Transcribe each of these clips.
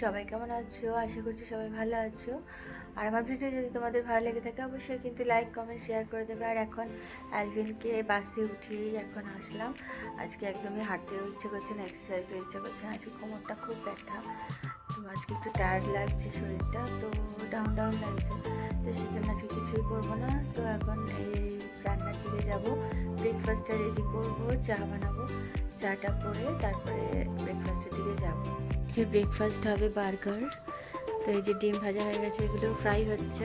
সবাই কেমন আছো? আশা করছি সবাই ভালো আছো। আর আমার ভিডিও যদি তোমাদের ভালো লেগে থাকে অবশ্যই কিন্তু লাইক কমেন্ট শেয়ার করে দেবে। আর এখন অ্যালভিনকে বাসে উঠিয়ে এখন আসলাম। আজকে একদমই হাঁটতেও ইচ্ছে করছে না, এক্সারসাইজও ইচ্ছে করছে না। আজকে কোমরটা খুব ব্যথা, তো আজকে একটু টায়ার্ড লাগছে, শরীরটা তো ডাউন ডাউন লাগছে। তো সেজন্য আজকে কিছুই করবো না। তো এখন এই রান্নার দিকে যাব, ব্রেকফাস্টটা রেডি করবো, চা বানাবো, চাটা করে তারপরে ব্রেকফাস্টের দিকে যাব। ব্রেকফাস্ট হবে বার্গার। তো এই যে ডিম ভাজা হয়ে গেছে, এগুলো ফ্রাই হচ্ছে।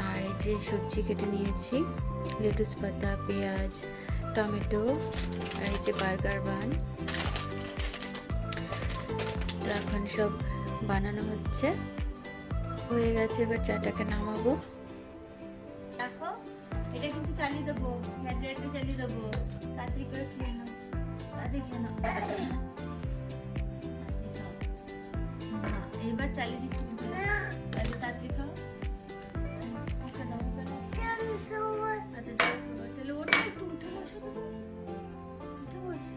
আর এই যে সবজি কেটে নিয়েছি, লেটুস পাতা, পেঁয়াজ, টমেটো, আর এই যে বার্গার বান। তো এখন সব বানানো হচ্ছে, হয়ে গেছে। এবার চাটাকে নামাবো। দেখো এটা কিন্তু চালিয়ে দেবো, ব্যাটারিটা চালিয়ে দেবো। তাড়াতাড়ি করে খেয়ে নাও, তাড়াতাড়ি খেয়ে নাও। এবার চালিয়ে দিচ্ছি, তাহলে তাড়াতাড়ি খাও। আচ্ছা নাও, আচ্ছা তাহলে ওটা একটু উঠে বসো, উঠে বসো।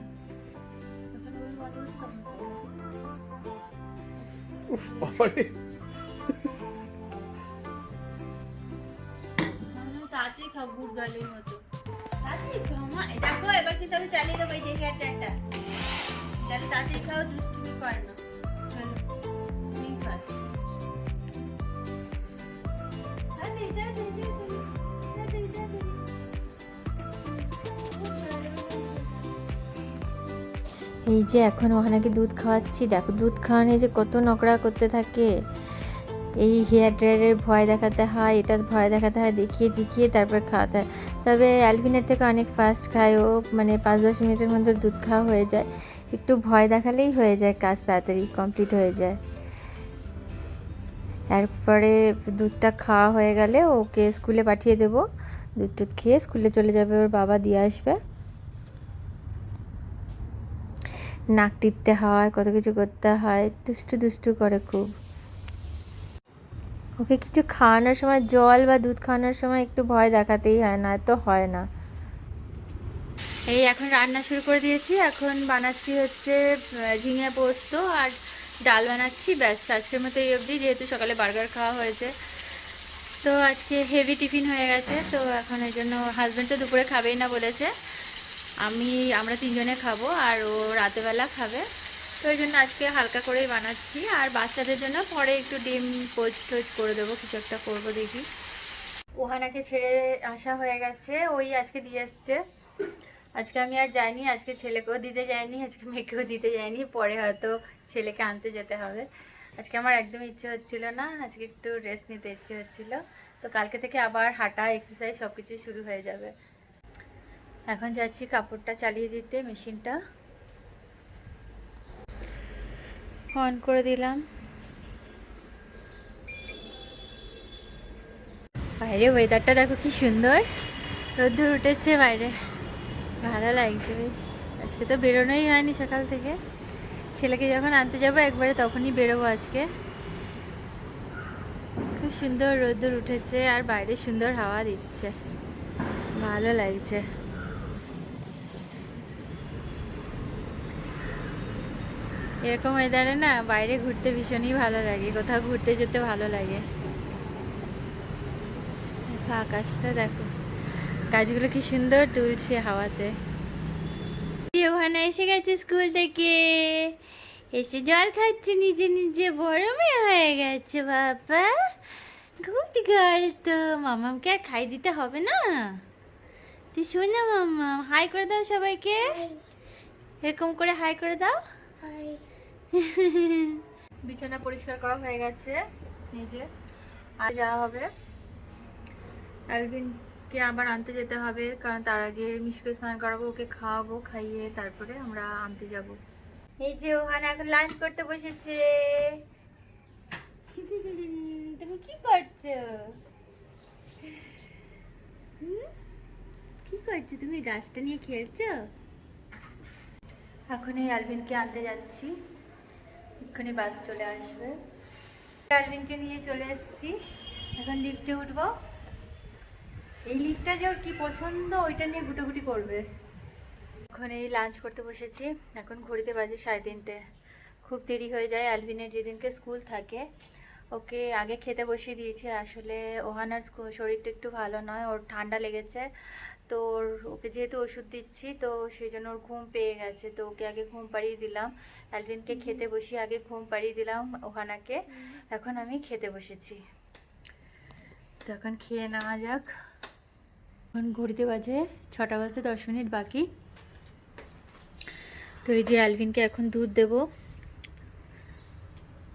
ওখানে ওই কথা তাড়াতাড়ি খাও, গুড় গালের মতো। তাড়াতাড়ি খাও মা। দেখো এবার কিন্তু আমি চালিয়ে দেবো এই যে হেয়ারটা। তাহলে তাড়াতাড়ি খাও, দুষ্টুমি করে না। চলো তুমি ফার্স্ট। এই যে এখন ওখানে দুধ খাওয়াচ্ছি, দেখো দুধ খাওয়ানো যে কত নকরা করতে থাকে। এই হেয়ার ড্রায়ারের ভয় দেখাতে হয়, এটার ভয় দেখাতে হয়, দেখিয়ে দেখিয়ে তারপর খাওয়াতে হয়। তবে অ্যালভিনের থেকে অনেক ফাস্ট খায় ও, মানে 5-10 মিনিটের মধ্যে দুধ খাওয়া হয়ে যায়। একটু ভয় দেখালেই হয়ে যায়, কাজ তাড়াতাড়ি কমপ্লিট হয়ে যায়। এরপরে দুধটা খাওয়া হয়ে গেলে ওকে স্কুলে পাঠিয়ে দেবো। দুধ টুধ খেয়ে স্কুলে চলে যাবে, ওর বাবা দিয়ে আসবে। নাক টিপতে হয়, কত কিছু করতে হয়, দুষ্টু দুষ্টু করে খুব। ওকে কিছু খাওয়ানোর সময়, জল বা দুধ খাওয়ানোর সময় একটু ভয় দেখাতেই হয়, না তো হয় না। এই এখন রান্না শুরু করে দিয়েছি। এখন বানাচ্ছি হচ্ছে ঝিঙে পোস্ত আর ডাল বানাচ্ছি, ব্যাস। আজকের মতো এই অবধি, যেহেতু সকালে বার্গার খাওয়া হয়েছে। তো আজকে হেভি টিফিন হয়ে গেছে, তো এখন এই জন্য হাজব্যান্ড তো দুপুরে খাবেই না বলেছে, আমরা 3 জনে খাবো আর ও রাতেবেলা খাবে। তো ওই জন্য আজকে হালকা করেই বানাচ্ছি। আর বাচ্চাদের জন্য পরে একটু ডিম পোচ টোচ করে দেবো, কিছু একটা করবো দেখি। ওহানাকে ছেড়ে আসা হয়ে গেছে, ওই আজকে দিয়ে এসছে। আজকে আমি আর যাইনি, আজকে ছেলেকেও দিতে যাইনি, আজকে মেয়েকেও দিতে যাইনি। পরে হয়তো ছেলেকে আনতে যেতে হবে। আজকে আমার একদম ইচ্ছে হচ্ছিল না, আজকে একটু রেস্ট নিতে ইচ্ছে হচ্ছিল। তো কালকে থেকে আবার হাঁটা, এক্সারসাইজ সব কিছু শুরু হয়ে যাবে। এখন যাচ্ছি কাপড়টা চালিয়ে দিতে, মেশিনটা অন করে দিলাম। বাইরে ওয়েদারটা দেখো কি সুন্দর, রোদ্দুর উঠেছে বাইরে, ভালো লাগছে বেশ। আজকে তো বেরোনোই হয়নি সকাল থেকে, ছেলেকে যখন আনতে যাবো একবারে তখনই বেরোবো আজকে। খুব সুন্দর রোদ্দুর উঠেছে আর বাইরে সুন্দর হাওয়া দিচ্ছে, ভালো লাগছে। এরকম ওয়েদারে না বাইরে ঘুরতে ভীষণই ভালো লাগে, কোথাও ঘুরতে যেতে ভালো লাগে। দেখো আকাশটা, দেখো গাছগুলো কি সুন্দর দুলছে হাওয়াতে। ওখানে এসে গেছে স্কুল থেকে, এসে জল খাচ্ছে নিজে নিজে, বড় মেয়ে হয়ে গেছে বাবা, গুড গার্ল। তো মামামকে আর খাই দিতে হবে না, তুই শোন না মাম্মা। হাই করে দাও সবাইকে, এরকম করে হাই করে দাও। বিছানা পরিষ্কার করা হয়ে গেছে, এই যে। আর যাওয়া হবে, অ্যালভিনকে আবার আনতে যেতে হবে, কারণ তার আগে মিশুকে স্নান করাবো, ওকে খাওয়াবো, খাইয়ে তারপরে আমরা আনতে যাব। এই যে ওখানে এখন লাঞ্চ করতে বসেছে। তুমি কি করছো? কি করছো তুমি? গাছটা নিয়ে খেলছো? এখন এই অ্যালভিনকে আনতে যাচ্ছি, এক্ষুনি বাস চলে আসবে। অ্যালভিনকে নিয়ে চলে এসেছি, এখন লিফটে উঠবো। এই লিফটটা যে ওর কি পছন্দ, ওইটা নিয়ে ঘুটোঘুটি করবে। এখন এই লাঞ্চ করতে বসেছি, এখন ঘড়িতে বাজে 3:30। খুব দেরি হয়ে যায়। অ্যালভিনের যেদিনকে স্কুল থাকে ওকে আগে খেতে বসিয়ে দিয়েছি। আসলে ওহানার শরীরটা একটু ভালো নয়, ওর ঠান্ডা লেগেছে। তো ওকে যেহেতু ওষুধ দিচ্ছি তো সেই জন্য ওর ঘুম পেয়ে গেছে, তো ওকে আগে ঘুম পাড়িয়ে দিলাম। অ্যালভিনকে খেতে বসিয়ে আগে ঘুম পাড়িয়ে দিলাম ওহানাকে। এখন আমি খেতে বসেছি, তো এখন খেয়ে নেওয়া যাক। এখন ঘড়িতে বাজে 6টা বাজে 10 মিনিট বাকি। তো এই যে অ্যালভিনকে এখন দুধ দেব,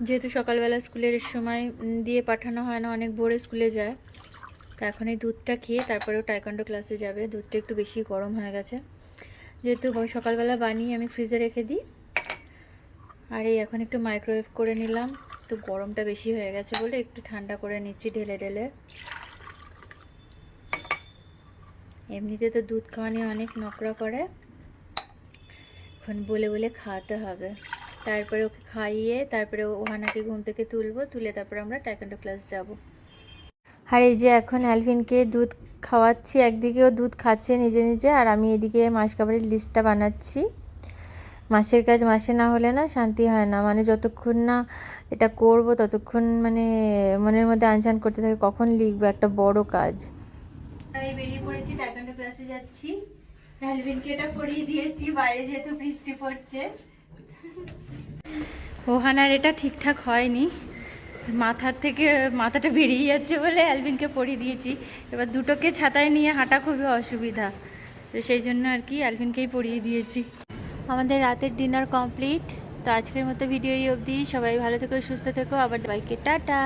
যেহেতু সকালবেলা স্কুলের সময় দিয়ে পাঠানো হয় না, অনেক ভোরে স্কুলে যায়। তো এখন এই দুধটা খেয়ে তারপরেও টাইকোয়ান্ডো ক্লাসে যাবে। দুধটা একটু বেশি গরম হয়ে গেছে, যেহেতু সকালবেলা বানিয়ে আমি ফ্রিজে রেখে দিই। আর এই এখন একটু মাইক্রোওয়েভ করে নিলাম, তো গরমটা বেশি হয়ে গেছে বলে একটু ঠান্ডা করে নিচ্ছি ঢেলে ঢেলে। এমনিতে তো দুধ খাওয়া নিয়ে অনেক নকরা করে, এখন বলে বলে খাওয়াতে হবে। তারপরে ওকে খাইয়ে তারপরে ওহানাকে ঘুম থেকে তুলে তারপরে আমরা টাইকোয়ান্ডো ক্লাস যাব। আর এই যে এখন অ্যালভিনকে দুধ খাওয়াচ্ছি, একদিকেও দুধ খাচ্ছে নিজে নিজে, আর আমি এদিকে মাস খাবারের লিস্টটা বানাচ্ছি। মাসের কাজ মাসে না হলে না শান্তি হয় না, মানে যতক্ষণ না এটা করব ততক্ষণ মানে মনের মধ্যে আনচান করতে থাকে কখন লিখবো, একটা বড় কাজ। আমি বেরিয়ে পড়েছি, টাইকোয়ান্ডো ক্লাসে যাচ্ছি। অ্যালভিনকে এটা পরিয়ে দিয়েছি, বাইরে যেহেতু বৃষ্টি পড়ছে। ওহানার এটা ঠিকঠাক হয়নি, মাথার থেকে মাথাটা বেরিয়ে যাচ্ছে বলে অ্যালভিনকে পরিয়ে দিয়েছি। এবার দুটোকে ছাতায় নিয়ে হাঁটা খুবই অসুবিধা, তো সেই জন্য আর কি অ্যালভিনকেই পরিয়ে দিয়েছি। আমাদের রাতের ডিনার কমপ্লিট। তো আজকের মতো ভিডিও এই অবধি। সবাই ভালো থেকো, সুস্থ থেকো, আবার বাইকে টাটা।